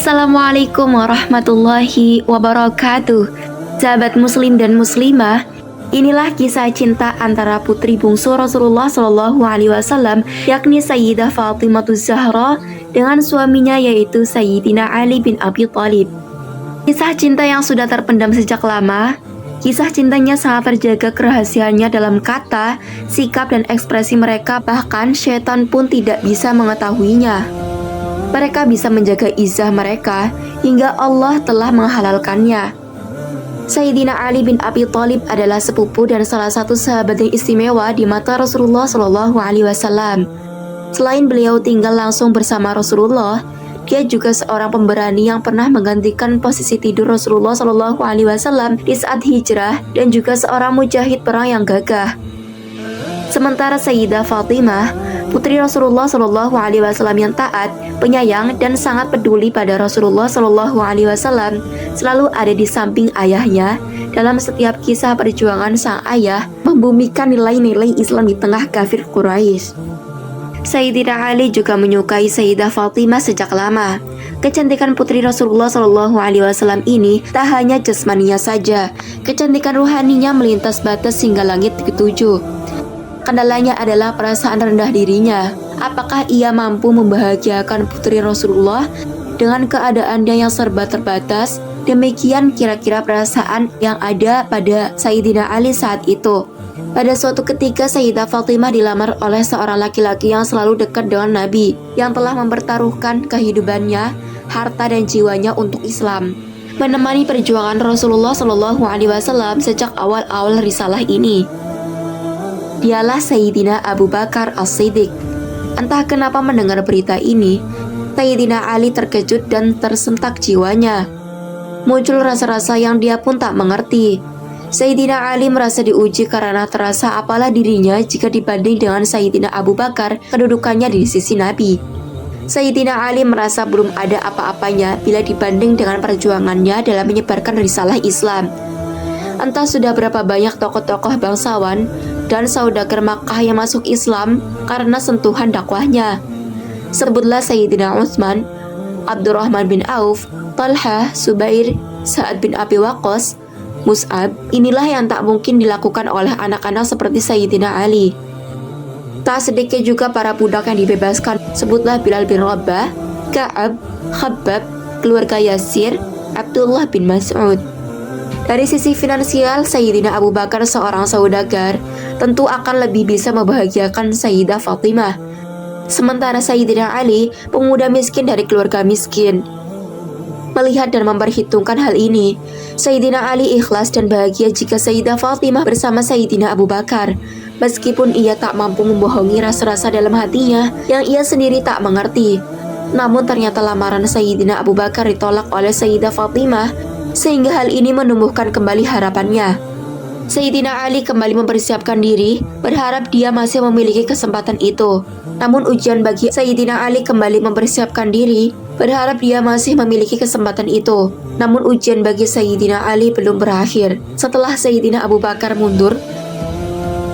Assalamualaikum warahmatullahi wabarakatuh. Sahabat muslim dan muslimah, inilah kisah cinta antara putri bungsu Rasulullah Shallallahu Alaihi Wasallam, yakni Sayyidah Fatimah Zahra dengan suaminya yaitu Sayyidina Ali bin Abi Thalib. Kisah cinta yang sudah terpendam sejak lama. Kisah cintanya sangat terjaga kerahasiaannya dalam kata, sikap, dan ekspresi mereka, bahkan syaitan pun tidak bisa mengetahuinya. Mereka bisa menjaga izah mereka hingga Allah telah menghalalkannya. Sayyidina Ali bin Abi Thalib adalah sepupu dan salah satu sahabat yang istimewa di mata Rasulullah Shallallahu Alaihi Wasallam. Selain beliau tinggal langsung bersama Rasulullah, dia juga seorang pemberani yang pernah menggantikan posisi tidur Rasulullah Shallallahu Alaihi Wasallam di saat hijrah dan juga seorang mujahid perang yang gagah. Sementara Sayyidah Fatimah, putri Rasulullah Shallallahu Alaihi Wasallam yang taat, penyayang, dan sangat peduli pada Rasulullah Shallallahu Alaihi Wasallam, selalu ada di samping ayahnya dalam setiap kisah perjuangan sang ayah membumikan nilai-nilai Islam di tengah kafir Quraisy. Sayyidina Ali juga menyukai Sayyidah Fatimah sejak lama. Kecantikan putri Rasulullah Shallallahu Alaihi Wasallam ini tak hanya jasmaninya saja, kecantikan ruhaninya melintas batas hingga langit ketujuh. Kendalanya adalah perasaan rendah dirinya. Apakah ia mampu membahagiakan putri Rasulullah dengan keadaannya yang serba terbatas? Demikian kira-kira perasaan yang ada pada Sayyidina Ali saat itu. Pada suatu ketika Sayyidah Fatimah dilamar oleh seorang laki-laki yang selalu dekat dengan Nabi, yang telah mempertaruhkan kehidupannya, harta dan jiwanya untuk Islam, menemani perjuangan Rasulullah Shallallahu Alaihi Wasallam sejak awal-awal risalah ini. Dialah Sayyidina Abu Bakar As-Siddiq. Entah kenapa mendengar berita ini, Sayyidina Ali terkejut dan tersentak jiwanya. Muncul rasa-rasa yang dia pun tak mengerti. Sayyidina Ali merasa diuji karena terasa apalah dirinya jika dibanding dengan Sayyidina Abu Bakar, kedudukannya di sisi Nabi. Sayyidina Ali merasa belum ada apa-apanya bila dibanding dengan perjuangannya dalam menyebarkan risalah Islam. Entah sudah berapa banyak tokoh-tokoh bangsawan dan saudagar Makkah yang masuk Islam karena sentuhan dakwahnya. Sebutlah Sayyidina Utsman, Abdurrahman bin Auf, Talha, Subair, Sa'ad bin Abi Waqqas, Mus'ab. Inilah yang tak mungkin dilakukan oleh anak-anak seperti Sayyidina Ali. Tak sedikit juga para budak yang dibebaskan. Sebutlah Bilal bin Rabah, Ka'ab, Khabbab, keluarga Yasir, Abdullah bin Mas'ud. Dari sisi finansial, Sayyidina Abu Bakar seorang saudagar tentu akan lebih bisa membahagiakan Sayyidah Fatimah. Sementara Sayyidina Ali, pemuda miskin dari keluarga miskin. Melihat dan memperhitungkan hal ini, Sayyidina Ali ikhlas dan bahagia jika Sayyidah Fatimah bersama Sayyidina Abu Bakar. Meskipun ia tak mampu membohongi rasa-rasa dalam hatinya yang ia sendiri tak mengerti. Namun ternyata lamaran Sayyidina Abu Bakar ditolak oleh Sayyidah Fatimah, sehingga hal ini menumbuhkan kembali harapannya. Sayyidina Ali kembali mempersiapkan diri, berharap dia masih memiliki kesempatan itu. Namun ujian bagi Sayyidina Ali kembali mempersiapkan diri, berharap dia masih memiliki kesempatan itu. Namun ujian bagi Sayyidina Ali belum berakhir. Setelah Sayyidina Abu Bakar mundur,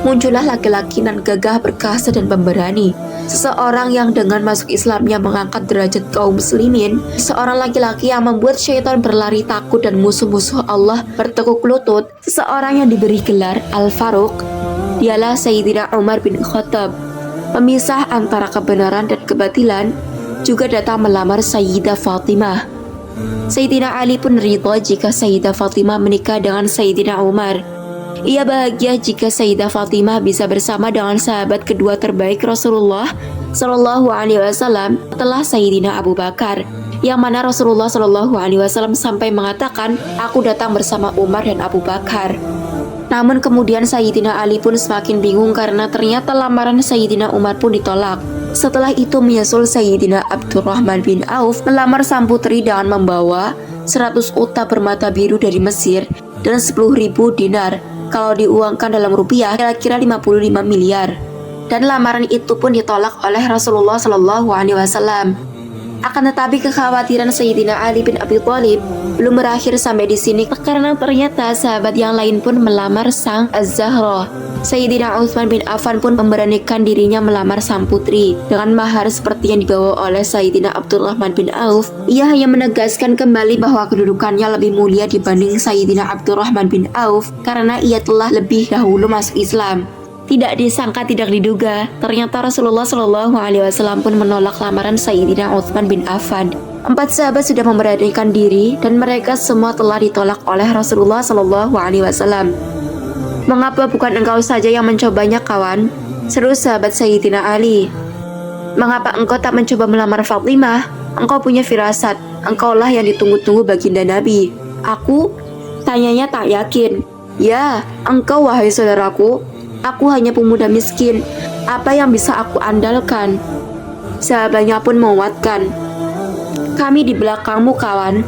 muncullah laki-laki nan gagah, perkasa, dan pemberani. Seseorang yang dengan masuk Islamnya mengangkat derajat kaum muslimin. Seorang laki-laki yang membuat syaitan berlari takut dan musuh-musuh Allah bertekuk lutut. Seseorang yang diberi gelar Al-Faruq. Dialah Sayyidina Umar bin Khattab. Pemisah antara kebenaran dan kebatilan, juga datang melamar Sayyidah Fatimah. Sayyidina Ali pun ridha jika Sayyidah Fatimah menikah dengan Sayyidina Umar. Ia bahagia jika Sayyidah Fatimah bisa bersama dengan sahabat kedua terbaik Rasulullah Shallallahu Alaihi Wasallam setelah Sayyidina Abu Bakar, yang mana Rasulullah Shallallahu Alaihi Wasallam sampai mengatakan, "Aku datang bersama Umar dan Abu Bakar." Namun kemudian Sayyidina Ali pun semakin bingung karena ternyata lamaran Sayyidina Umar pun ditolak. Setelah itu menyusul Sayyidina Abdurrahman bin Auf melamar sang putri dengan membawa 100 unta bermata biru dari Mesir dan 10.000 dinar. Kalau diuangkan dalam rupiah kira-kira 55 miliar. Dan lamaran itu pun ditolak oleh Rasulullah Shallallahu Alaihi Wasallam. Akan tetapi kekhawatiran Sayyidina Ali bin Abi Thalib belum berakhir sampai di sini karena ternyata sahabat yang lain pun melamar sang Az-Zahra. Sayyidina Utsman bin Affan pun memberanikan dirinya melamar sang putri dengan mahar seperti yang dibawa oleh Sayyidina Abdurrahman bin Auf. Ia hanya menegaskan kembali bahwa kedudukannya lebih mulia dibanding Sayyidina Abdurrahman bin Auf karena ia telah lebih dahulu masuk Islam. Tidak disangka, tidak diduga, ternyata Rasulullah Shallallahu Alaihi Wasallam pun menolak lamaran Sayyidina Utsman bin Affan. 4 sahabat sudah memberanikan diri dan mereka semua telah ditolak oleh Rasulullah Shallallahu Alaihi Wasallam. Mengapa bukan engkau saja yang mencobanya, kawan? Seru sahabat Sayyidina Ali. Mengapa engkau tak mencoba melamar Fatimah? Engkau punya firasat, engkaulah yang ditunggu-tunggu baginda Nabi. Aku? Tanyanya tak yakin. Ya, engkau wahai saudaraku. Aku hanya pemuda miskin. Apa yang bisa aku andalkan? Sahabatnya pun menguatkan. Kami di belakangmu, kawan.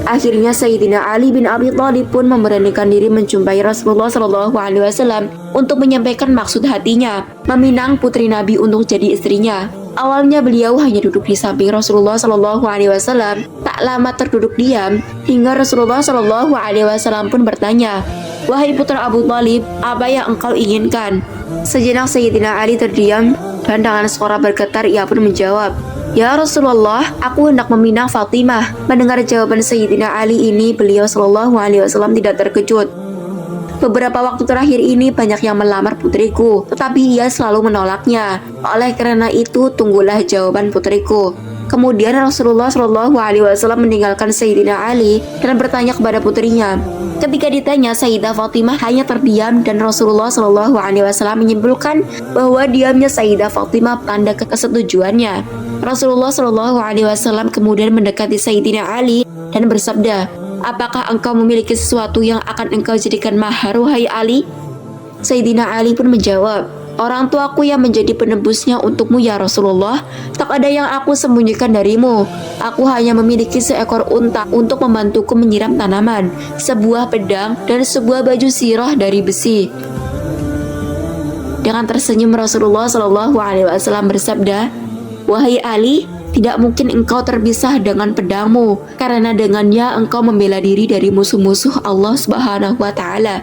Akhirnya Sayyidina Ali bin Abi Thalib pun memberanikan diri menjumpai Rasulullah Shallallahu Alaihi Wasallam untuk menyampaikan maksud hatinya, meminang putri Nabi untuk jadi istrinya. Awalnya beliau hanya duduk di samping Rasulullah Shallallahu Alaihi Wasallam. Tak lama terduduk diam, hingga Rasulullah Shallallahu Alaihi Wasallam pun bertanya, "Wahai putra Abu Thalib, apa yang engkau inginkan?" Sejenak Sayyidina Ali terdiam dan dengan suara bergetar ia pun menjawab, "Ya Rasulullah, aku hendak meminang Fatimah." Mendengar jawaban Sayyidina Ali ini, beliau Shallallahu Alaihi Wasallam tidak terkejut. Beberapa waktu terakhir ini banyak yang melamar putriku, tetapi ia selalu menolaknya. Oleh karena itu, tunggulah jawaban putriku. Kemudian Rasulullah Shallallahu Alaihi Wasallam meninggalkan Sayyidina Ali dan bertanya kepada putrinya. Ketika ditanya, Sayyidah Fatimah hanya terdiam dan Rasulullah Shallallahu Alaihi Wasallam menyimpulkan bahwa diamnya Sayyidah Fatimah tanda kesetujuannya. Rasulullah Shallallahu Alaihi Wasallam kemudian mendekati Sayyidina Ali dan bersabda, "Apakah engkau memiliki sesuatu yang akan engkau jadikan mahar, wahai Ali?" Sayyidina Ali pun menjawab, "Orang tuaku yang menjadi penebusnya untukmu ya Rasulullah. Tak ada yang aku sembunyikan darimu. Aku hanya memiliki seekor unta untuk membantuku menyiram tanaman, sebuah pedang, dan sebuah baju sirah dari besi." Dengan tersenyum Rasulullah Shallallahu Alaihi Wasallam bersabda, "Wahai Ali, tidak mungkin engkau terpisah dengan pedangmu, karena dengannya engkau membela diri dari musuh-musuh Allah Subhanahu wa Ta'ala.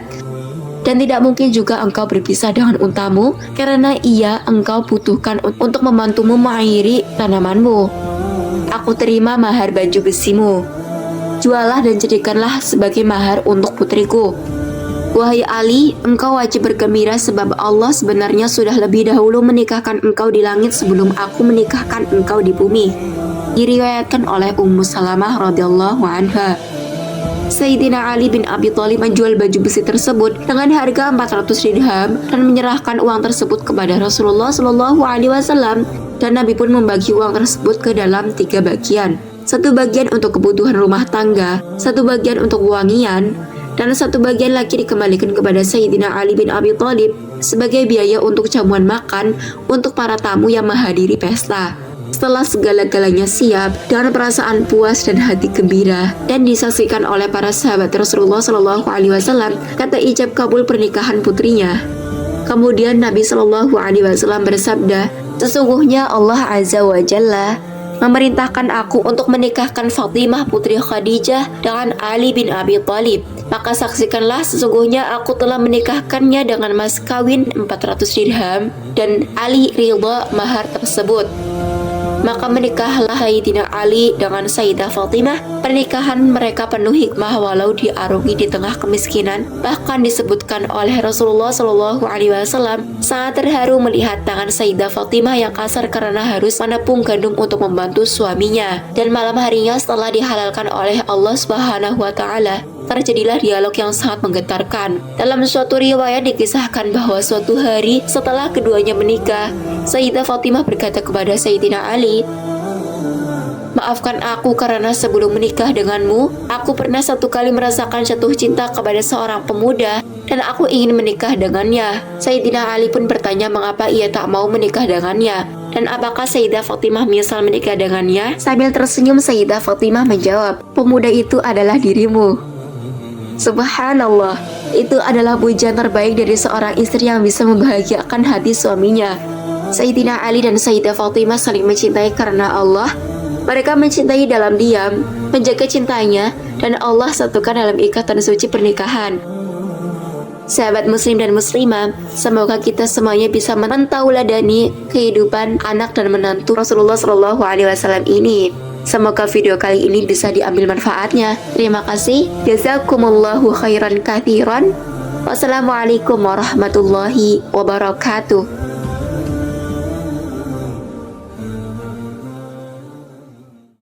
Dan tidak mungkin juga engkau berpisah dengan untamu, karena ia engkau butuhkan untuk membantumu mengairi tanamanmu. Aku terima mahar baju besimu. Jualah dan jadikanlah sebagai mahar untuk putriku. Wahai Ali, engkau wajib bergembira sebab Allah sebenarnya sudah lebih dahulu menikahkan engkau di langit sebelum aku menikahkan engkau di bumi." Diriwayatkan oleh Ummu Salamah radhiyallahu anha. Sayyidina Ali bin Abi Thalib menjual baju besi tersebut dengan harga 400 dirham dan menyerahkan uang tersebut kepada Rasulullah Shallallahu Alaihi Wasallam, dan Nabi pun membagi uang tersebut ke dalam 3 bagian. 1 bagian untuk kebutuhan rumah tangga, 1 bagian untuk wangian, dan 1 bagian lagi dikembalikan kepada Sayyidina Ali bin Abi Thalib sebagai biaya untuk jamuan makan untuk para tamu yang menghadiri pesta. Setelah segala-galanya siap dengan perasaan puas dan hati gembira dan disaksikan oleh para sahabat Rasulullah Shallallahu Alaihi Wasallam, kata ijab kabul pernikahan putrinya. Kemudian Nabi Shallallahu Alaihi Wasallam bersabda, "Sesungguhnya Allah Azza wa Jalla memerintahkan aku untuk menikahkan Fatimah putri Khadijah dengan Ali bin Abi Thalib. Maka saksikanlah, sesungguhnya aku telah menikahkannya dengan mas kawin 400 dirham dan Ali ridha mahar tersebut." Maka menikahlah Sayyidina Ali dengan Sayyidah Fatimah. Pernikahan mereka penuh hikmah walau diarungi di tengah kemiskinan. Bahkan disebutkan oleh Rasulullah Shallallahu Alaihi Wasallam sangat terharu melihat tangan Sayyidah Fatimah yang kasar karena harus menepung gandum untuk membantu suaminya. Dan malam harinya setelah dihalalkan oleh Allah Subhanahu wa Ta'ala, terjadilah dialog yang sangat menggetarkan. Dalam suatu riwayat dikisahkan bahwa suatu hari setelah keduanya menikah, Sayyidah Fatimah berkata kepada Sayyidina Ali, "Maafkan aku karena sebelum menikah denganmu, aku pernah 1 kali merasakan jatuh cinta kepada seorang pemuda dan aku ingin menikah dengannya." Sayyidina Ali pun bertanya mengapa ia tak mau menikah dengannya dan apakah Sayyidah Fatimah menyesal menikah dengannya. Sambil tersenyum, Sayyidah Fatimah menjawab, "Pemuda itu adalah dirimu." Subhanallah, itu adalah pujian terbaik dari seorang istri yang bisa membahagiakan hati suaminya. Sayyidina Ali dan Sayyidah Fatimah saling mencintai karena Allah. Mereka mencintai dalam diam, menjaga cintanya, dan Allah satukan dalam ikatan suci pernikahan. Sahabat muslim dan muslimah, semoga kita semuanya bisa mentauladani kehidupan anak dan menantu Rasulullah SAW ini. Semoga video kali ini bisa diambil manfaatnya. Terima kasih. Jazakumullahu khairan katsiran. Wassalamualaikum warahmatullahi wabarakatuh.